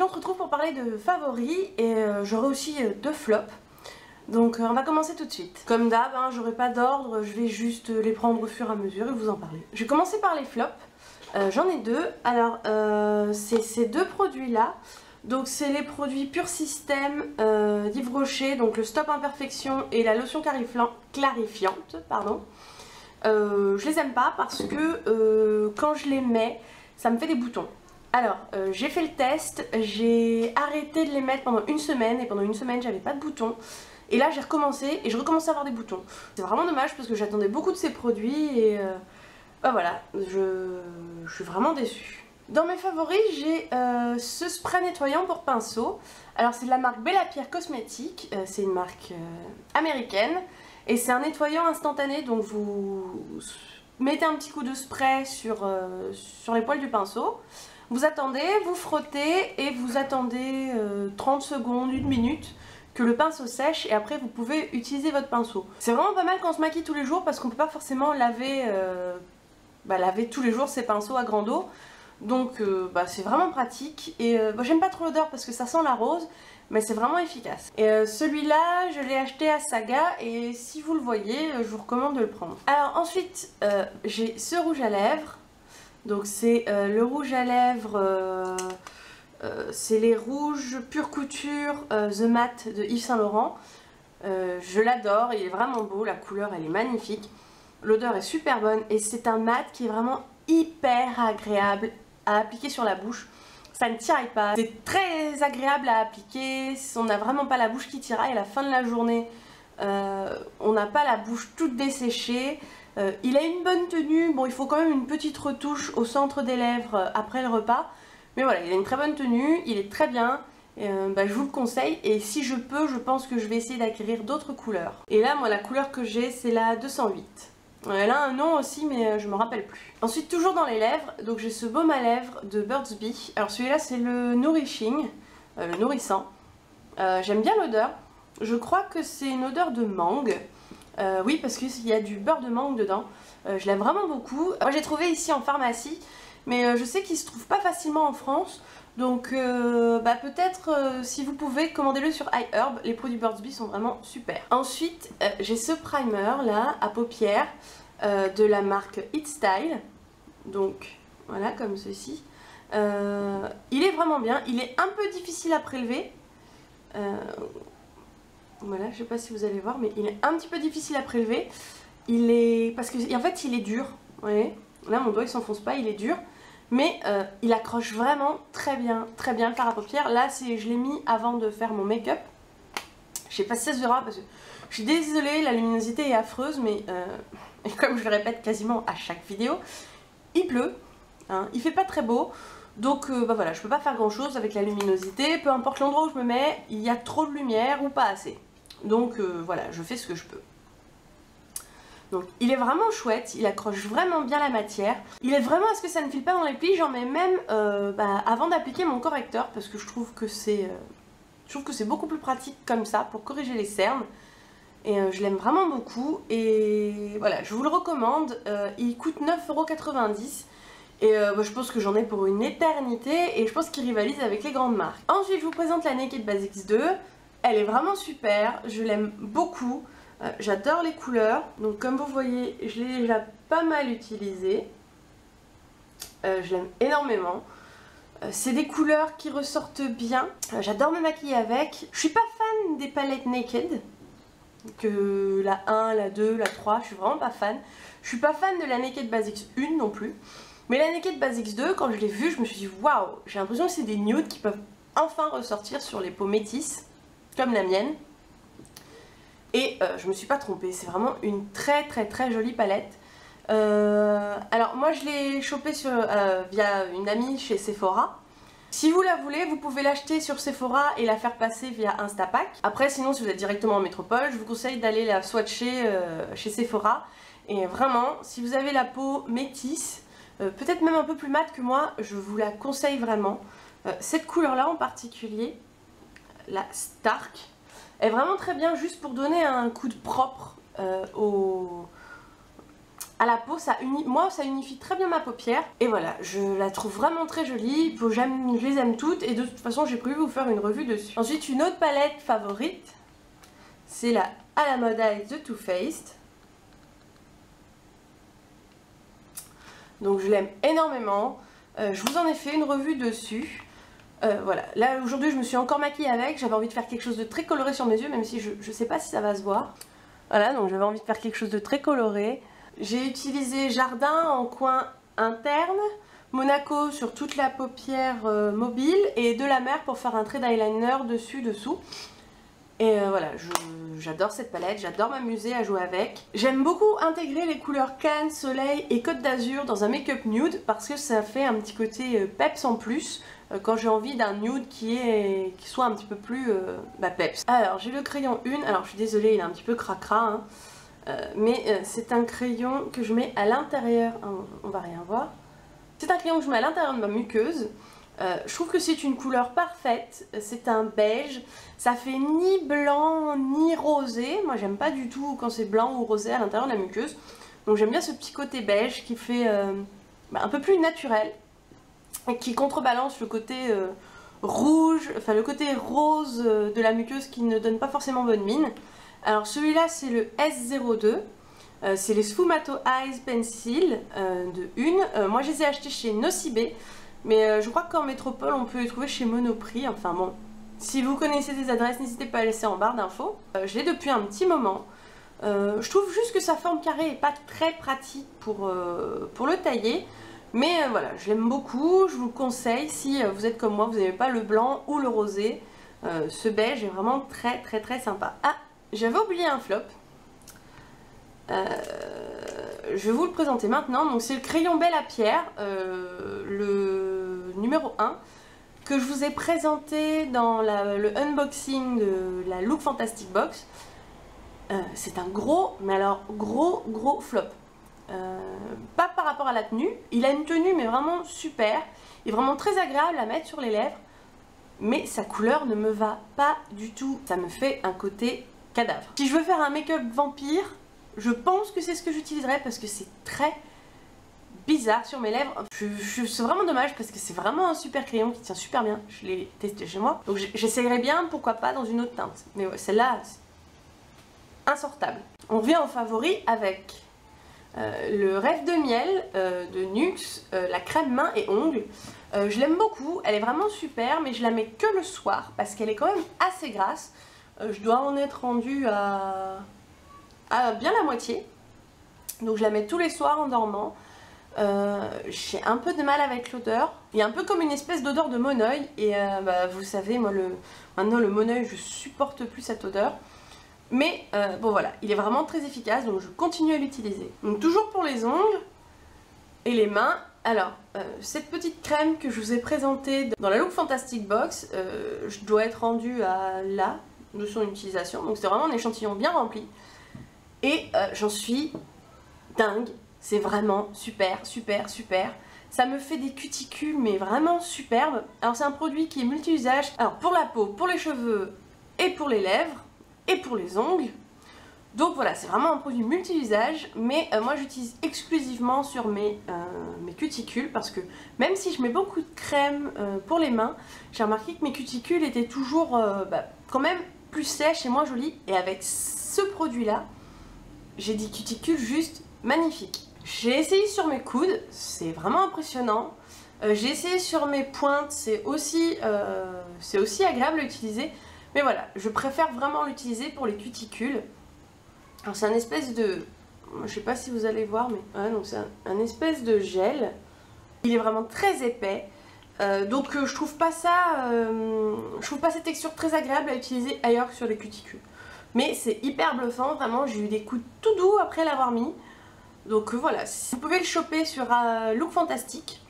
aujourd'hui on se retrouve pour parler de favoris et j'aurai aussi deux flops. Donc on va commencer tout de suite. Comme d'hab, hein, j'aurai pas d'ordre, je vais juste les prendre au fur et à mesure et vous en parler. Je vais commencer par les flops. J'en ai deux. Alors c'est ces deux produits là. Donc c'est les produits Pur System d'Yves Rocher, donc le Stop Imperfection et la lotion clarifiante, pardon. Je les aime pas parce que quand je les mets, ça me fait des boutons. Alors j'ai fait le test, j'ai arrêté de les mettre pendant une semaine et pendant une semaine j'avais pas de boutons. Et là j'ai recommencé et je recommence à avoir des boutons. C'est vraiment dommage parce que j'attendais beaucoup de ces produits et bah voilà, je suis vraiment déçue. Dans mes favoris, j'ai ce spray nettoyant pour pinceau. Alors c'est de la marque Bella Pierre Cosmétiques, c'est une marque américaine. Et c'est un nettoyant instantané, donc vous mettez un petit coup de spray sur les poils du pinceau. Vous attendez, vous frottez et vous attendez 30 secondes, 1 minute que le pinceau sèche et après vous pouvez utiliser votre pinceau. C'est vraiment pas mal quand on se maquille tous les jours parce qu'on peut pas forcément laver tous les jours ses pinceaux à grande eau. Donc c'est vraiment pratique et j'aime pas trop l'odeur parce que ça sent la rose, mais c'est vraiment efficace. Et celui-là je l'ai acheté à Saga et si vous le voyez je vous recommande de le prendre. Alors ensuite j'ai ce rouge à lèvres. Donc c'est le rouge à lèvres, c'est les rouges Pure Couture The Matte de Yves Saint Laurent. Je l'adore, il est vraiment beau, la couleur elle est magnifique. L'odeur est super bonne et c'est un mat qui est vraiment hyper agréable à appliquer sur la bouche. Ça ne tiraille pas, c'est très agréable à appliquer, on n'a vraiment pas la bouche qui tiraille à la fin de la journée. On n'a pas la bouche toute desséchée. Il a une bonne tenue, bon il faut quand même une petite retouche au centre des lèvres après le repas. Mais voilà, il a une très bonne tenue, il est très bien. Je vous le conseille et si je peux, je pense que je vais essayer d'acquérir d'autres couleurs. Et là moi la couleur que j'ai c'est la 208. Elle a un nom aussi mais je me rappelle plus. Ensuite toujours dans les lèvres, donc j'ai ce baume à lèvres de Burt's Bees. Alors celui-là c'est le Nourishing, le nourrissant. J'aime bien l'odeur, je crois que c'est une odeur de mangue. Oui parce qu'il y a du beurre de mangue dedans. Je l'aime vraiment beaucoup. Moi j'ai trouvé ici en pharmacie, mais je sais qu'il se trouve pas facilement en France. Donc peut-être si vous pouvez, commandez-le sur iHerb, les produits Burt's Bees sont vraiment super. Ensuite j'ai ce primer là à paupières de la marque It Style. Donc voilà comme ceci. Il est vraiment bien, il est un peu difficile à prélever. Voilà, je sais pas si vous allez voir mais il est un petit peu difficile à prélever. Il est... parce que en fait il est dur, vous voyez. Là mon doigt il s'enfonce pas, il est dur. Mais il accroche vraiment très bien le fard à paupières. Là je l'ai mis avant de faire mon make-up. Je sais pas si ça se verra parce que je suis désolée, la luminosité est affreuse. Mais comme je le répète quasiment à chaque vidéo, il pleut, hein, il fait pas très beau. Donc voilà, je peux pas faire grand chose avec la luminosité. Peu importe l'endroit où je me mets, il y a trop de lumière ou pas assez. Donc voilà, je fais ce que je peux. Donc il est vraiment chouette, il accroche vraiment bien la matière. Il aide vraiment à ce que ça ne file pas dans les plis. J'en mets même avant d'appliquer mon correcteur parce que je trouve que c'est beaucoup plus pratique comme ça pour corriger les cernes. Et je l'aime vraiment beaucoup et voilà, je vous le recommande. Il coûte 9,90 € et je pense que j'en ai pour une éternité et je pense qu'il rivalise avec les grandes marques. Ensuite je vous présente la Naked Basics 2. Elle est vraiment super, je l'aime beaucoup. J'adore les couleurs, donc comme vous voyez je l'ai déjà pas mal utilisé. Je l'aime énormément. C'est des couleurs qui ressortent bien. J'adore me maquiller avec. Je suis pas fan des palettes Naked, que la 1, la 2, la 3, je suis vraiment pas fan. Je suis pas fan de la Naked Basics 1 non plus. Mais la Naked Basics 2, quand je l'ai vue, je me suis dit waouh, j'ai l'impression que c'est des nudes qui peuvent enfin ressortir sur les peaux métisses, comme la mienne. Et je me suis pas trompée, c'est vraiment une très jolie palette. Alors moi je l'ai chopée via une amie chez Sephora. Si vous la voulez, vous pouvez l'acheter sur Sephora et la faire passer via Instapack. Après sinon si vous êtes directement en métropole, je vous conseille d'aller la swatcher chez Sephora. Et vraiment, si vous avez la peau métisse, peut-être même un peu plus mate que moi, je vous la conseille vraiment. Cette couleur là en particulier, la Stark, est vraiment très bien juste pour donner un coup de propre à la peau, moi ça unifie très bien ma paupière. Et voilà, je la trouve vraiment très jolie, je les aime toutes et de toute façon j'ai prévu vous faire une revue dessus. Ensuite une autre palette favorite, c'est la À la mode Eyes de Too Faced. Donc je l'aime énormément, je vous en ai fait une revue dessus. Voilà, là aujourd'hui je me suis encore maquillée avec, j'avais envie de faire quelque chose de très coloré sur mes yeux, même si je sais pas si ça va se voir. Voilà, donc j'avais envie de faire quelque chose de très coloré. J'ai utilisé Jardin en coin interne, Monaco sur toute la paupière mobile et De la Mer pour faire un trait d'eyeliner dessus, dessous. Et voilà, j'adore cette palette, j'adore m'amuser à jouer avec. J'aime beaucoup intégrer les couleurs Cannes, Soleil et Côte d'Azur dans un make-up nude parce que ça fait un petit côté peps en plus quand j'ai envie d'un nude qui soit un petit peu plus peps. Alors j'ai le crayon 1, alors je suis désolée, il est un petit peu cracra, hein, mais c'est un crayon que je mets à l'intérieur, on va rien voir. C'est un crayon que je mets à l'intérieur de ma muqueuse. Je trouve que c'est une couleur parfaite, c'est un beige, ça fait ni blanc ni rosé, moi j'aime pas du tout quand c'est blanc ou rosé à l'intérieur de la muqueuse, donc j'aime bien ce petit côté beige qui fait un peu plus naturel et qui contrebalance le côté rouge, enfin le côté rose de la muqueuse qui ne donne pas forcément bonne mine. Alors celui-là c'est le S02. C'est les Sfumato Eyes Pencil de une. Moi je les ai achetés chez Nocibé. Mais je crois qu'en métropole on peut les trouver chez Monoprix, enfin bon, si vous connaissez des adresses n'hésitez pas à laisser en barre d'infos. Je l'ai depuis un petit moment, je trouve juste que sa forme carrée n'est pas très pratique pour le tailler, mais voilà, je l'aime beaucoup, je vous le conseille si vous êtes comme moi, vous n'avez pas le blanc ou le rosé, ce beige est vraiment très sympa. Ah, j'avais oublié un flop. Je vais vous le présenter maintenant. Donc c'est le crayon Belle à Pierre, le numéro 1 que je vous ai présenté dans le unboxing de la Look Fantastic Box. C'est un gros, mais alors gros flop. Pas par rapport à la tenue, il a une tenue mais vraiment super, il est vraiment très agréable à mettre sur les lèvres, mais sa couleur ne me va pas du tout, ça me fait un côté cadavre. Si je veux faire un make-up vampire, je pense que c'est ce que j'utiliserai parce que c'est très bizarre sur mes lèvres. C'est vraiment dommage parce que c'est vraiment un super crayon qui tient super bien. Je l'ai testé chez moi. Donc j'essayerai bien, pourquoi pas, dans une autre teinte. Mais ouais, celle-là, c'est insortable. On vient en favori avec le Rêve de Miel de NYX, la crème main et ongles. Je l'aime beaucoup, elle est vraiment super, mais je la mets que le soir parce qu'elle est quand même assez grasse. Je dois en être rendue à bien la moitié, donc je la mets tous les soirs en dormant. J'ai un peu de mal avec l'odeur, il y a un peu comme une espèce d'odeur de Moneuil et vous savez moi maintenant le Moneuil je supporte plus cette odeur, mais bon voilà, il est vraiment très efficace donc je continue à l'utiliser. Donc toujours pour les ongles et les mains. Alors cette petite crème que je vous ai présentée dans la Look Fantastic Box, je dois être rendue à là de son utilisation, donc c'est vraiment un échantillon bien rempli. Et j'en suis dingue, c'est vraiment super. Ça me fait des cuticules mais vraiment superbes. Alors c'est un produit qui est multi-usage, alors pour la peau, pour les cheveux et pour les lèvres et pour les ongles. Donc voilà, c'est vraiment un produit multi-usage, mais moi j'utilise exclusivement sur mes cuticules parce que même si je mets beaucoup de crème pour les mains, j'ai remarqué que mes cuticules étaient toujours quand même plus sèches et moins jolies. Et avec ce produit-là, j'ai des cuticules juste magnifiques. J'ai essayé sur mes coudes, c'est vraiment impressionnant. J'ai essayé sur mes pointes, c'est aussi agréable à utiliser. Mais voilà, je préfère vraiment l'utiliser pour les cuticules. Alors c'est un espèce de... Je sais pas si vous allez voir, mais... Ouais, donc c'est un espèce de gel. Il est vraiment très épais. Donc je trouve pas ça... je trouve pas cette texture très agréable à utiliser ailleurs que sur les cuticules. Mais c'est hyper bluffant, vraiment, j'ai eu des coups tout doux après l'avoir mis. Donc voilà, vous pouvez le choper sur Look Fantastic.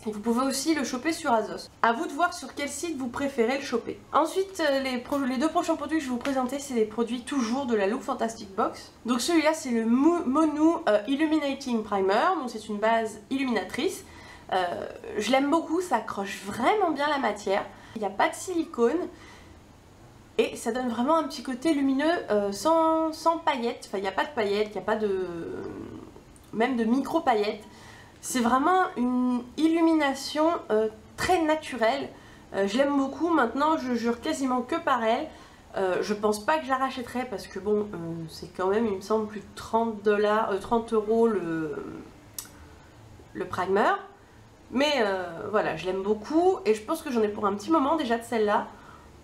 Et vous pouvez aussi le choper sur Azos. A vous de voir sur quel site vous préférez le choper. Ensuite, les deux prochains produits que je vais vous présenter, c'est des produits toujours de la Look Fantastic Box. Donc celui-là, c'est le Monu Illuminating Primer. Donc c'est une base illuminatrice. Je l'aime beaucoup, ça accroche vraiment bien la matière. Il n'y a pas de silicone. Et ça donne vraiment un petit côté lumineux sans paillettes. Enfin, il n'y a pas de paillettes, il n'y a pas de... même de micro paillettes. C'est vraiment une illumination très naturelle. Je l'aime beaucoup, maintenant je jure quasiment que par elle. Je pense pas que je la rachèterai parce que bon, c'est quand même, il me semble, plus de 30 € le primer. Mais voilà, je l'aime beaucoup et je pense que j'en ai pour un petit moment déjà de celle-là.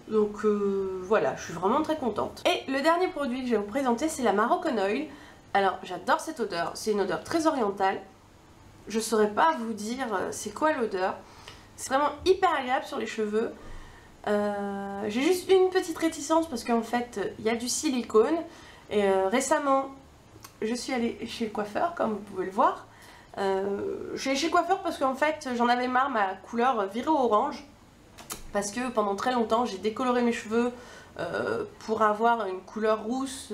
Donc voilà, je suis vraiment très contente. Et le dernier produit que je vais vous présenter, c'est la Moroccan Oil. Alors j'adore cette odeur, c'est une odeur très orientale. Je saurais pas vous dire c'est quoi l'odeur. C'est vraiment hyper agréable sur les cheveux. J'ai juste une petite réticence parce qu'en fait il y a du silicone. Et récemment je suis allée chez le coiffeur, comme vous pouvez le voir. Je suis allée chez le coiffeur parce qu'en fait j'en avais marre, ma couleur virait au orange. Parce que pendant très longtemps j'ai décoloré mes cheveux pour avoir une couleur rousse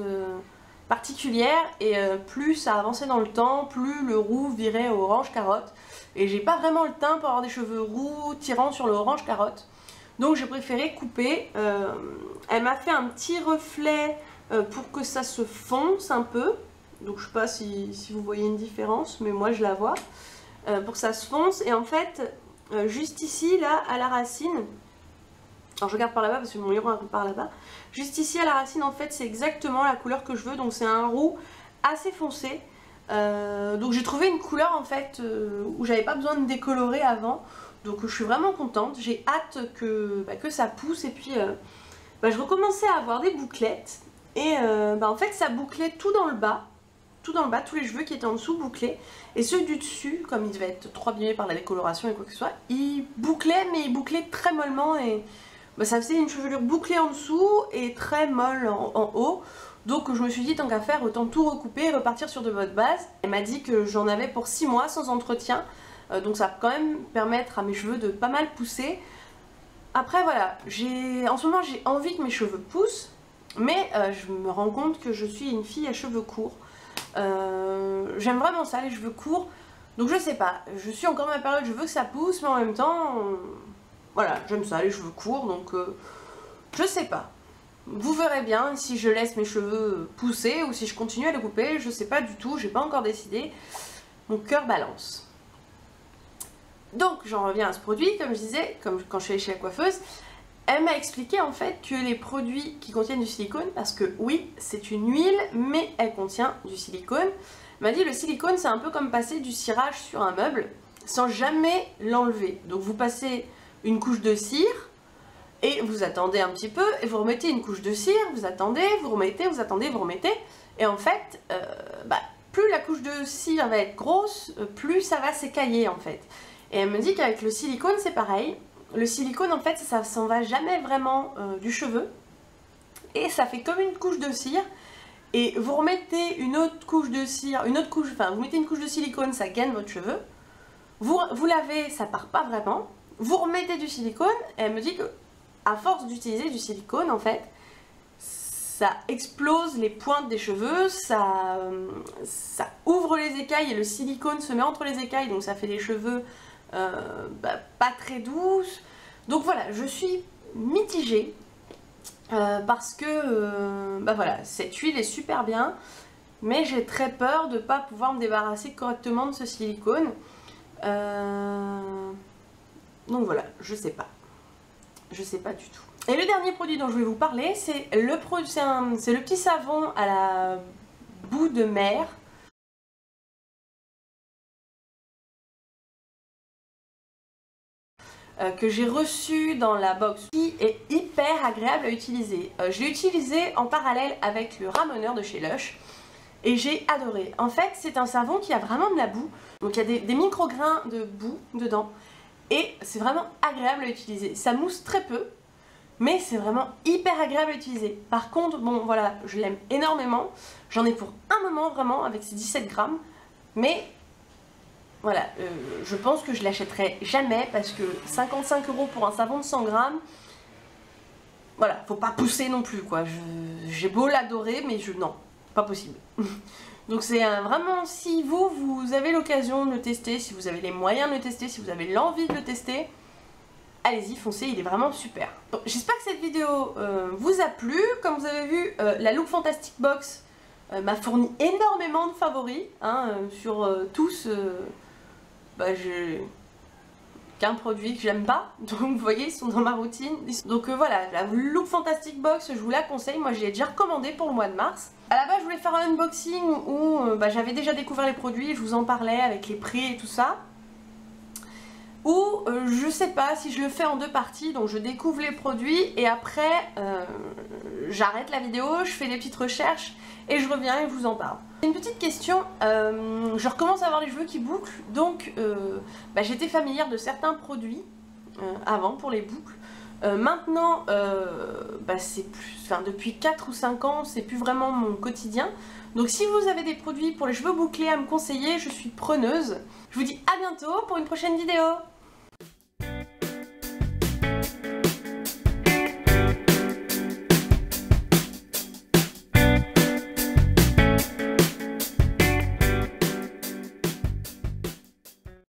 particulière. Et plus ça avançait dans le temps, plus le roux virait au orange carotte. Et j'ai pas vraiment le teint pour avoir des cheveux roux tirant sur le orange carotte. Donc j'ai préféré couper. Elle m'a fait un petit reflet pour que ça se fonce un peu. Donc je sais pas si vous voyez une différence, mais moi je la vois. Pour que ça se fonce. Et en fait, juste ici, là, à la racine, alors je regarde par là-bas parce que mon miroir est par là-bas. Juste ici à la racine, en fait, c'est exactement la couleur que je veux. Donc c'est un roux assez foncé. Donc j'ai trouvé une couleur en fait où j'avais pas besoin de décolorer avant. Donc je suis vraiment contente. J'ai hâte que ça pousse. Et puis je recommençais à avoir des bouclettes. Et en fait ça bouclait tout dans le bas. Tout dans le bas, tous les cheveux qui étaient en dessous bouclaient. Et ceux du dessus, comme ils devaient être trop abîmés par la décoloration et quoi que ce soit, ils bouclaient, mais ils bouclaient très mollement. Et ça faisait une chevelure bouclée en dessous et très molle en haut. Donc je me suis dit, tant qu'à faire, autant tout recouper et repartir sur de bonnes bases. Elle m'a dit que j'en avais pour 6 mois sans entretien. Donc ça va quand même permettre à mes cheveux de pas mal pousser. Après voilà, en ce moment j'ai envie que mes cheveux poussent. Mais je me rends compte que je suis une fille à cheveux courts. J'aime vraiment ça, les cheveux courts. Donc je sais pas, je suis encore dans ma période, je veux que ça pousse. Mais en même temps, voilà, j'aime ça, les cheveux courts. Donc je sais pas. Vous verrez bien si je laisse mes cheveux pousser ou si je continue à les couper, je sais pas du tout, j'ai pas encore décidé. Mon cœur balance. Donc j'en reviens à ce produit, comme je disais, comme quand je suis allée chez la coiffeuse, elle m'a expliqué en fait que les produits qui contiennent du silicone, parce que oui, c'est une huile, mais elle contient du silicone. Elle m'a dit le silicone c'est un peu comme passer du cirage sur un meuble sans jamais l'enlever. Donc vous passez une couche de cire, et vous attendez un petit peu, et vous remettez une couche de cire, vous attendez, vous remettez, vous attendez, vous remettez. Et en fait, plus la couche de cire va être grosse, plus ça va s'écailler en fait. Et elle me dit qu'avec le silicone c'est pareil. Le silicone en fait ça s'en va jamais vraiment du cheveu. Et ça fait comme une couche de cire. Et vous remettez une autre couche de cire, vous mettez une couche de silicone, ça gaine votre cheveu. Vous lavez, ça part pas vraiment. Vous remettez du silicone, et elle me dit que à force d'utiliser du silicone en fait, ça explose les pointes des cheveux, ça ouvre les écailles et le silicone se met entre les écailles, donc ça fait des cheveux pas très douces. Donc voilà, je suis mitigée parce que voilà, cette huile est super bien, mais j'ai très peur de ne pas pouvoir me débarrasser correctement de ce silicone. Donc voilà, je sais pas. Je sais pas du tout. Et le dernier produit dont je vais vous parler, c'est le petit savon à la boue de mer. Que j'ai reçu dans la box, qui est hyper agréable à utiliser. Je l'ai utilisé en parallèle avec le ramoneur de chez Lush. Et j'ai adoré. En fait, c'est un savon qui a vraiment de la boue. Donc il y a des micro-grains de boue dedans. Et c'est vraiment agréable à utiliser. Ça mousse très peu, mais c'est vraiment hyper agréable à utiliser. Par contre, bon voilà, je l'aime énormément. J'en ai pour un moment vraiment avec ces 17 grammes. Mais voilà, je pense que je l'achèterai jamais parce que 55 € pour un savon de 100 grammes, voilà, faut pas pousser non plus quoi. J'ai beau l'adorer, mais non, pas possible. Donc c'est vraiment, si vous avez l'occasion de le tester, si vous avez les moyens de le tester, si vous avez l'envie de le tester, allez-y, foncez, il est vraiment super. J'espère que cette vidéo vous a plu. Comme vous avez vu, la Look Fantastic Box, m'a fourni énormément de favoris, hein, sur tous, j'ai qu'un produit que j'aime pas, donc vous voyez ils sont dans ma routine. Donc voilà, la Look Fantastic Box, je vous la conseille, moi je l'ai déjà recommandée pour le mois de mars. À la base je voulais faire un unboxing où j'avais déjà découvert les produits, je vous en parlais avec les prix et tout ça. Ou je sais pas si je le fais en deux parties, donc je découvre les produits et après j'arrête la vidéo, je fais des petites recherches et je reviens et je vous en parle. Une petite question, je recommence à avoir les cheveux qui bouclent, donc j'étais familière de certains produits avant pour les boucles. Maintenant, c'est plus, depuis 4 ou 5 ans, c'est plus vraiment mon quotidien. Donc si vous avez des produits pour les cheveux bouclés à me conseiller, je suis preneuse. Je vous dis à bientôt pour une prochaine vidéo.